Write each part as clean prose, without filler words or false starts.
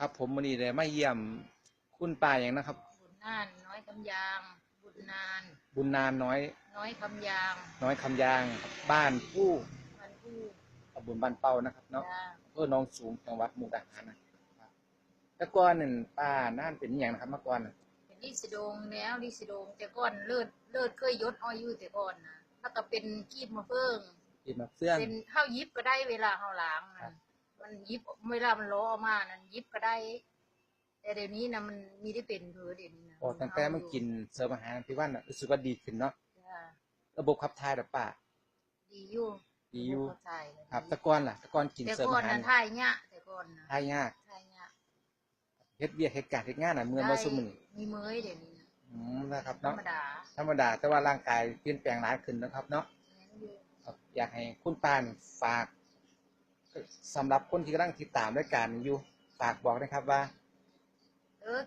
ครับผมวันนี้เลยมาเยี่ยมคุณป้าอย่างนะครับบุญน่านน้อยคำยางบุญนานบุญนานน้อยน้อยคำยางคำยางบ้านผู้มันผู้ตำบลบ้านเป้านะครับเนาะยาอำเภอหนองสูงจังหวัดมุกดาหารนะครับแต่ก่อนนั่นป้าน่านเป็นอหย่างนะครับเมื่อก่อนน่ะเป็นลิสดงแล้วลิสดงแต่ก่อนเลิศเคยยศอ้อยอยู่แต่ก่อนนะแล้วก็เป็นกีบมะเฟืองกินมาเฟื่องเป็นข้าวยิบก็ได้เวลาข้าวหลางมันยิบเวลามันล้อออกมานั้นยิบก็ได้แต่เดี๋ยวนี้นะมันมีได้เป็นเถอะเดี๋ยวนี้นะพอตั้งแต่มันกินเสริมอาหารพี่วันน่ะรู้สึกว่าดีขึ้นเนาะจ้าระบบขับถ่ายแบบป้าดีอยู่ดีอยู่เข้าใจเลยครับแต่ก่อนล่ะแต่ก่อนกินแต่เสริมก่อนอาหารนั้นทายเนี่ยแต่ก่อนนะทายยากทายเนี่ย เฮ็ดเวียกเฮ็ดการเฮ็ดงานน่ะเมื่อบ่ซุมื้อนี้มีเมยเดี๋ยวนี้นะนะครับธรเนาะรมดาธรรมดาแต่ว่าร่างกายเปลี่ยนแปลงหลายขึ้นนะครับเนาะ แม่นอยู่ครับอยากให้คุณปานฝากสำหรับคนที่กำลังติดตามรายการนี้อยู่ฝากบอกนะครับว่า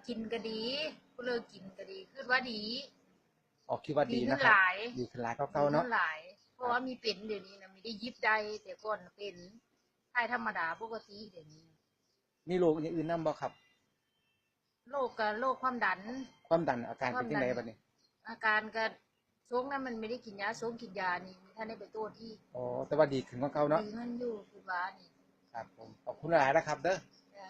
กินก็ดีก็เลิกกินก็ดีคือว่าดีออกคิดว่าดีขึ้นะครับนหลายดีขึ้นหลายดีเก่าๆเนาะขึ้นหลายเพราะว่ามีเป็นเดี๋ยวนี้นะมีได้ยิบได้แต่ก่อนเป็นทายธรรมดาปกติเดี๋ยวนี้มีโรคอย่างอื่นนำบ่ครับโรคความดันความดันอาการเป็นจังไดบัดนี้อาการก็ช่วงนั้นมันไม่ได้กินยาช่วงกินยานี่ท่านได้ไปตรวจที่อ๋อแต่ว่าดีขึ้นกว่าเก่าเนาะดีมันอยู่คือว่านี่ครับผมขอบคุณหลายๆนะครับเด้อจ้า